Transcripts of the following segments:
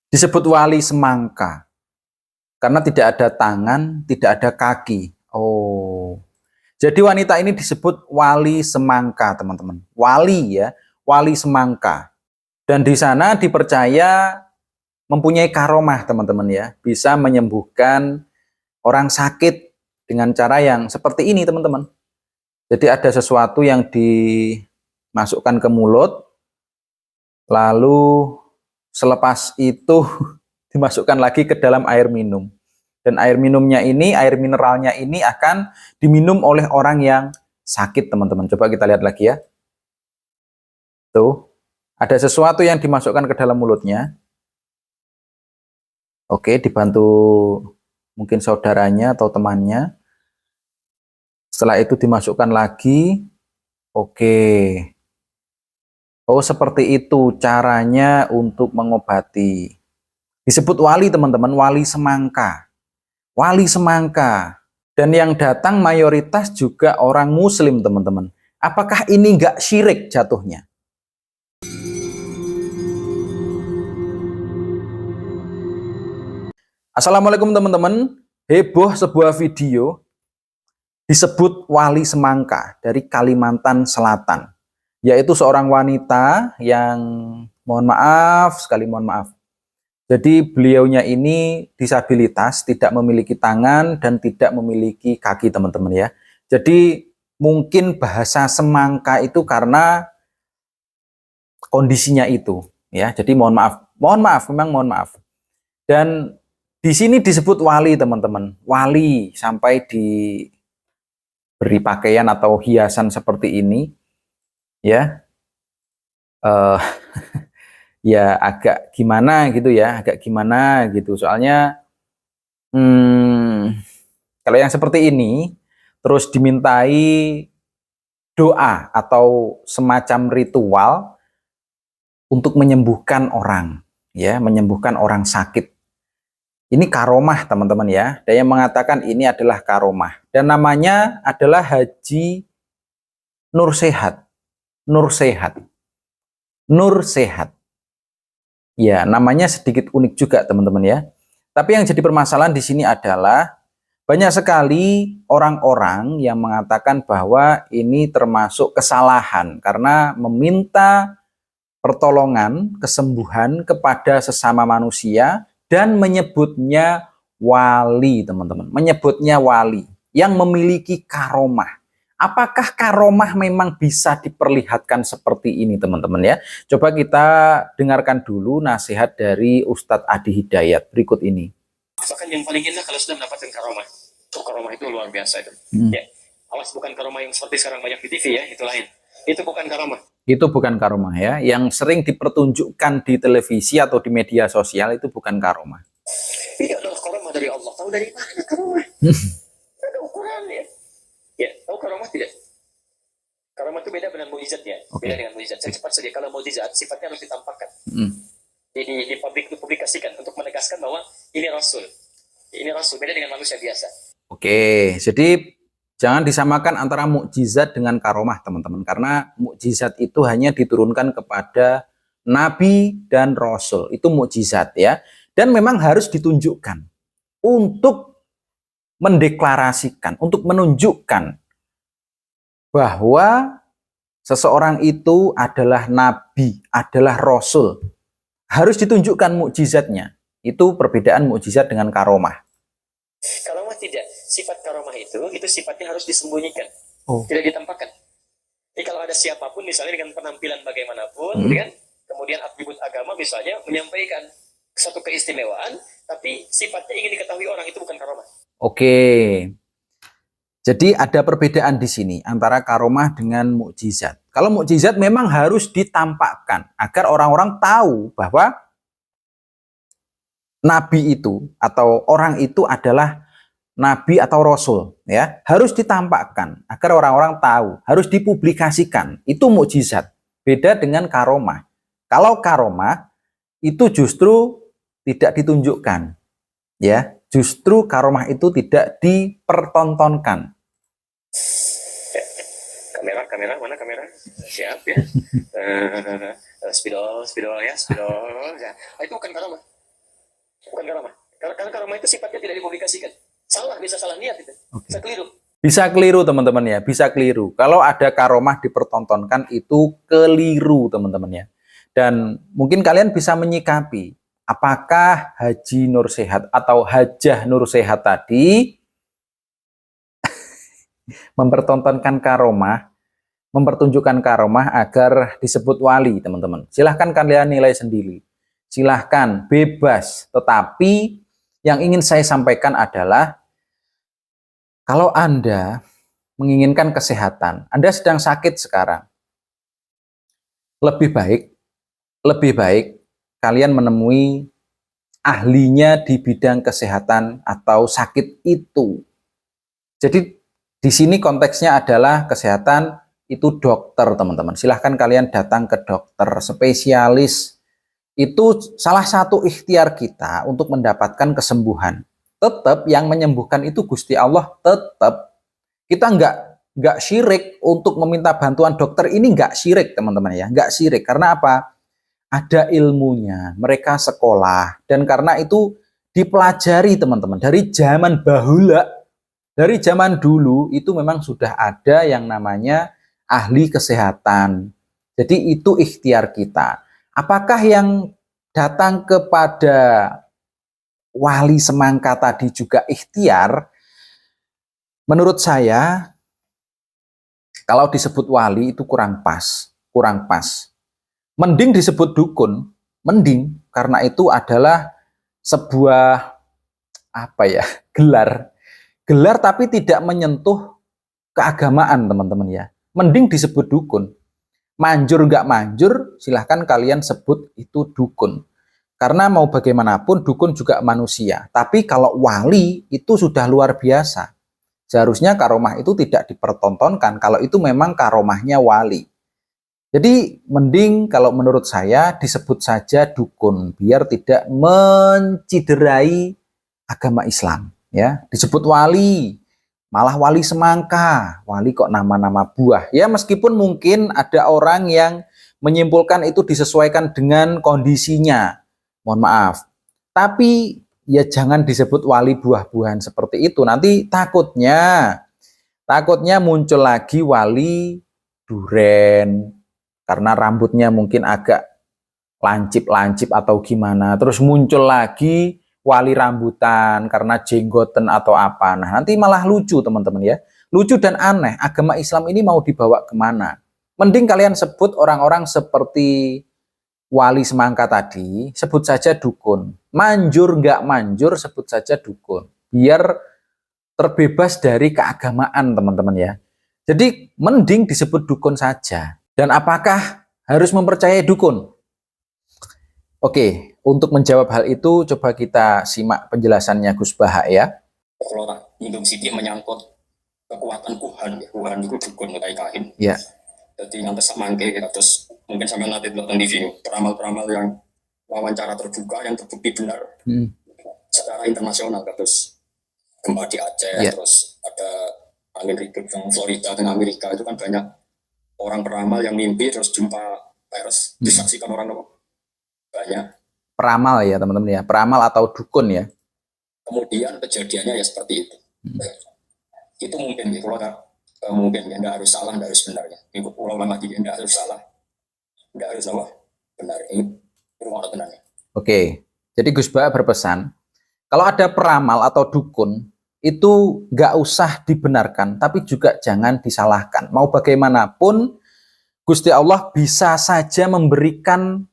Disebut wali semangka karena tidak ada tangan, tidak ada kaki. Oh. Jadi wanita ini disebut wali semangka, teman-teman. Wali ya, wali semangka. Dan di sana dipercaya mempunyai karomah, teman-teman ya. Bisa menyembuhkan orang sakit dengan cara yang seperti ini, teman-teman. Jadi ada sesuatu yang dimasukkan ke mulut, lalu selepas itu dimasukkan lagi ke dalam air minum. Dan air minumnya ini, air mineralnya ini akan diminum oleh orang yang sakit, teman-teman. Coba kita lihat lagi ya. Tuh, ada sesuatu yang dimasukkan ke dalam mulutnya. Oke, dibantu mungkin saudaranya atau temannya. Setelah itu dimasukkan lagi. Oke. Oh, seperti itu caranya untuk mengobati. Disebut wali, teman-teman, wali semangka. Wali semangka. Dan yang datang mayoritas juga orang muslim, teman-teman. Apakah ini nggak syirik jatuhnya? Assalamualaikum teman-teman. Heboh sebuah video disebut wali semangka dari Kalimantan Selatan. Yaitu seorang wanita yang mohon maaf, sekali mohon maaf. Jadi beliaunya ini disabilitas, tidak memiliki tangan dan tidak memiliki kaki, teman-teman ya. Jadi mungkin bahasa semangka itu karena kondisinya itu ya. Jadi mohon maaf, memang mohon maaf. Dan di sini disebut wali, teman-teman. Wali sampai diberi pakaian atau hiasan seperti ini ya. Eh ya agak gimana gitu ya, agak gimana gitu. Soalnya kalau yang seperti ini terus dimintai doa atau semacam ritual untuk menyembuhkan orang, ya, menyembuhkan orang sakit. Ini karomah, teman-teman ya. Ada yang mengatakan ini adalah karomah dan namanya adalah Haji Nur Sehat. Nur Sehat. Nur Sehat. Ya, namanya sedikit unik juga, teman-teman ya. Tapi yang jadi permasalahan di sini adalah banyak sekali orang-orang yang mengatakan bahwa ini termasuk kesalahan karena meminta pertolongan, kesembuhan kepada sesama manusia dan menyebutnya wali, teman-teman. Menyebutnya wali yang memiliki karomah. Apakah karomah memang bisa diperlihatkan seperti ini, teman-teman ya? Coba kita dengarkan dulu nasihat dari Ustadz Adi Hidayat berikut ini. Bahkan yang paling indah kalau sudah mendapatkan karomah. Karomah itu luar biasa itu. Ya. Awas, bukan karomah yang seperti sekarang banyak di TV ya, itu lain. Itu bukan karomah. Itu bukan karomah ya. Yang sering dipertunjukkan di televisi atau di media sosial itu bukan karomah. Ini adalah karomah dari Allah. Tahu dari mana karomah? Ada ukurannya. Ya, tahu karomah tidak? Karomah itu beda dengan mukjizat ya. Beda dengan mukjizat. Saya cepat saja, kalau mukjizat sifatnya harus ditampakkan. Jadi dipublikasikan untuk menegaskan bahwa ini Rasul. Ini Rasul, beda dengan manusia biasa. Oke, jadi jangan disamakan antara mukjizat dengan karomah, teman-teman. Karena mukjizat itu hanya diturunkan kepada Nabi dan Rasul. Itu mukjizat ya. Dan memang harus ditunjukkan untuk mendeklarasikan, untuk menunjukkan bahwa seseorang itu adalah Nabi, adalah Rasul. Harus ditunjukkan mukjizatnya. Itu perbedaan mukjizat dengan karomah. Karomah tidak. Sifat karomah itu sifatnya harus disembunyikan. Tidak ditampakkan. Jadi kalau ada siapapun misalnya dengan penampilan bagaimanapun, kan, kemudian atribut agama misalnya menyampaikan satu keistimewaan, tapi sifatnya ingin diketahui orang, itu bukan karomah. Oke. Jadi ada perbedaan di sini antara karomah dengan mukjizat. Kalau mukjizat memang harus ditampakkan agar orang-orang tahu bahwa nabi itu atau orang itu adalah nabi atau rasul ya. Harus ditampakkan agar orang-orang tahu, harus dipublikasikan. Itu mukjizat. Beda dengan karomah. Kalau karomah itu justru tidak ditunjukkan. Ya, justru karomah itu tidak dipertontonkan. Kamera, mana kamera? Siap ya. Spidol ya, spidol. Ya. Itu bukan karomah. tidak dipublikasikan. Salah, bisa salah niat itu. Bisa keliru. Bisa keliru teman-teman ya, bisa keliru. Kalau ada karomah dipertontonkan itu keliru teman-teman ya. Dan mungkin kalian bisa menyikapi apakah Haji Nur Sehat atau Hajah Nur Sehat tadi mempertontonkan karomah, mempertunjukkan karomah agar disebut wali teman-teman. Silahkan kalian nilai sendiri. Silahkan, bebas. Tetapi yang ingin saya sampaikan adalah kalau Anda menginginkan kesehatan, Anda sedang sakit sekarang, lebih baik kalian menemui ahlinya di bidang kesehatan atau sakit itu. Jadi di sini konteksnya adalah kesehatan itu dokter teman-teman. Silahkan kalian datang ke dokter spesialis. Itu salah satu ikhtiar kita untuk mendapatkan kesembuhan. Tetap yang menyembuhkan itu Gusti Allah, tetap. Kita nggak syirik untuk meminta bantuan dokter ini, nggak syirik teman-teman ya, nggak syirik. Karena apa? Ada ilmunya, mereka sekolah, dan karena itu dipelajari teman-teman dari zaman bahula, dari zaman dulu itu memang sudah ada yang namanya ahli kesehatan. Jadi itu ikhtiar kita. Apakah yang datang kepada wali semangka tadi juga ikhtiar? Menurut saya, kalau disebut wali itu kurang pas, kurang pas. Mending disebut dukun, mending, karena itu adalah sebuah gelar. Gelar tapi tidak menyentuh keagamaan teman-teman ya. Mending disebut dukun. Manjur nggak manjur, silahkan kalian sebut itu dukun. Karena mau bagaimanapun dukun juga manusia. Tapi kalau wali itu sudah luar biasa. Seharusnya karomah itu tidak dipertontonkan kalau itu memang karomahnya wali. Jadi mending kalau menurut saya disebut saja dukun biar tidak menciderai agama Islam ya. Disebut wali, malah wali semangka, wali kok nama-nama buah. Ya meskipun mungkin ada orang yang menyimpulkan itu disesuaikan dengan kondisinya. Mohon maaf. Tapi ya jangan disebut wali buah-buahan seperti itu. Nanti takutnya muncul lagi wali duren karena rambutnya mungkin agak lancip-lancip atau gimana. Terus muncul lagi wali rambutan karena jenggoten atau apa. Nah nanti malah lucu teman-teman ya. Lucu dan aneh. Agama Islam ini mau dibawa kemana? Mending kalian sebut orang-orang seperti wali semangka tadi, sebut saja dukun. Manjur nggak manjur, sebut saja dukun. Biar terbebas dari keagamaan teman-teman ya. Jadi mending disebut dukun saja. Dan apakah harus mempercayai dukun? Oke, untuk menjawab hal itu coba kita simak penjelasannya Gus Baha ya. Kalau tak nyinggung sithik menyangkut kekuatan Tuhan, Tuhan itu dukun kayak kahin. Ya. Jadi yang tersamangke terus mungkin sampai nanti nonton TV peramal-peramal yang wawancara terbuka yang terbukti benar secara internasional, terus gempa di Aceh, terus ada angin ribut yang Florida dan Amerika, itu kan banyak orang peramal yang mimpi terus jumpa pers, disaksikan orang banyak. Peramal ya teman-teman ya, peramal atau dukun ya. Kemudian kejadiannya ya seperti itu. Itu mungkin gitu loh, mungkin ya, tidak harus salah, tidak harus benar ya. Ikut ulama lagi, tidak harus salah, tidak harus apa benar. Ini rumah benarnya. Oke, jadi Gus Baha berpesan, kalau ada peramal atau dukun itu nggak usah dibenarkan, tapi juga jangan disalahkan. Mau bagaimanapun, Gusti Allah bisa saja memberikan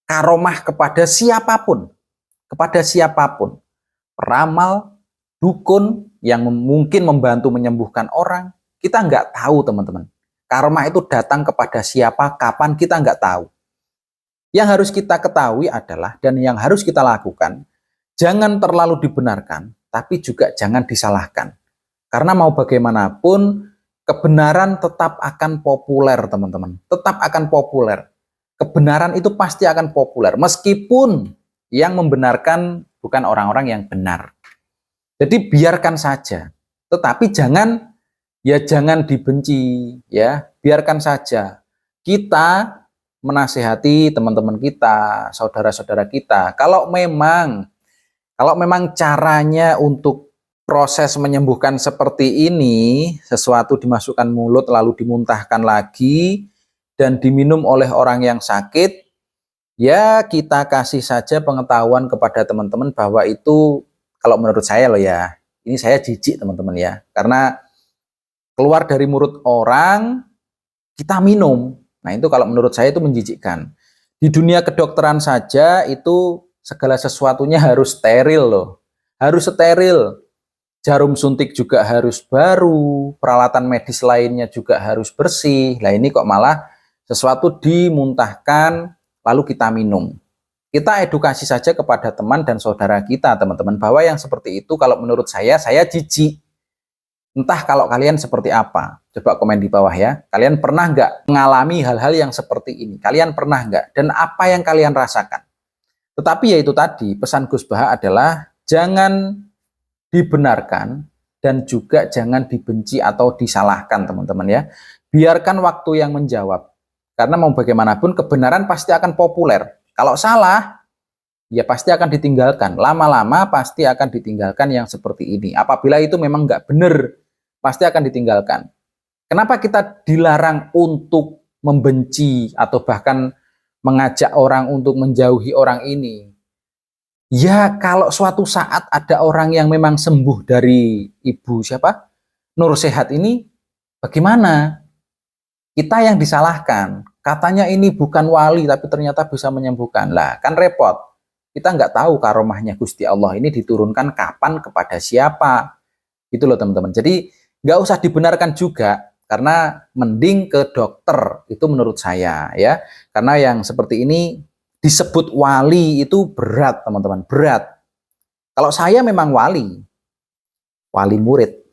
karomah kepada siapapun, peramal, dukun yang mungkin membantu menyembuhkan orang. Kita nggak tahu teman-teman. Karma itu datang kepada siapa, kapan, kita nggak tahu. Yang harus kita ketahui adalah, dan yang harus kita lakukan, jangan terlalu dibenarkan, tapi juga jangan disalahkan. Karena mau bagaimanapun, kebenaran tetap akan populer teman-teman. Tetap akan populer. Kebenaran itu pasti akan populer. Meskipun yang membenarkan bukan orang-orang yang benar. Jadi biarkan saja. Tetapi jangan dibenci ya, biarkan saja. Kita menasihati teman-teman kita, saudara-saudara kita. Kalau memang Kalau memang caranya untuk proses menyembuhkan seperti ini, sesuatu dimasukkan mulut lalu dimuntahkan lagi dan diminum oleh orang yang sakit, ya kita kasih saja pengetahuan kepada teman-teman bahwa itu, kalau menurut saya loh ya, ini saya jijik teman-teman ya, karena keluar dari mulut orang kita minum. Nah itu kalau menurut saya itu menjijikkan. Di dunia kedokteran saja itu segala sesuatunya harus steril loh. Harus steril. Jarum suntik juga harus baru, peralatan medis lainnya juga harus bersih. Nah ini kok malah sesuatu dimuntahkan lalu kita minum. Kita edukasi saja kepada teman dan saudara kita teman-teman bahwa yang seperti itu kalau menurut saya jijik. Entah kalau kalian seperti apa. Coba komen di bawah ya. Kalian pernah nggak mengalami hal-hal yang seperti ini? Kalian pernah nggak? Dan apa yang kalian rasakan? Tetapi ya itu tadi, pesan Gus Baha adalah jangan dibenarkan dan juga jangan dibenci atau disalahkan teman-teman ya. Biarkan waktu yang menjawab. Karena mau bagaimanapun kebenaran pasti akan populer. Kalau salah, ya pasti akan ditinggalkan. Lama-lama pasti akan ditinggalkan yang seperti ini. Apabila itu memang nggak benar, pasti akan ditinggalkan. Kenapa kita dilarang untuk membenci atau bahkan mengajak orang untuk menjauhi orang ini? Ya kalau suatu saat ada orang yang memang sembuh dari ibu siapa? Nur Sehat ini, bagaimana? Kita yang disalahkan. Katanya ini bukan wali tapi ternyata bisa menyembuhkan. Lah kan repot. Kita nggak tahu karomahnya Gusti Allah ini diturunkan kapan kepada siapa. Gitu loh teman-teman. Jadi nggak usah dibenarkan juga. Karena mending ke dokter. Itu menurut saya ya. Karena yang seperti ini disebut wali itu berat teman-teman, berat. Kalau saya memang wali murid.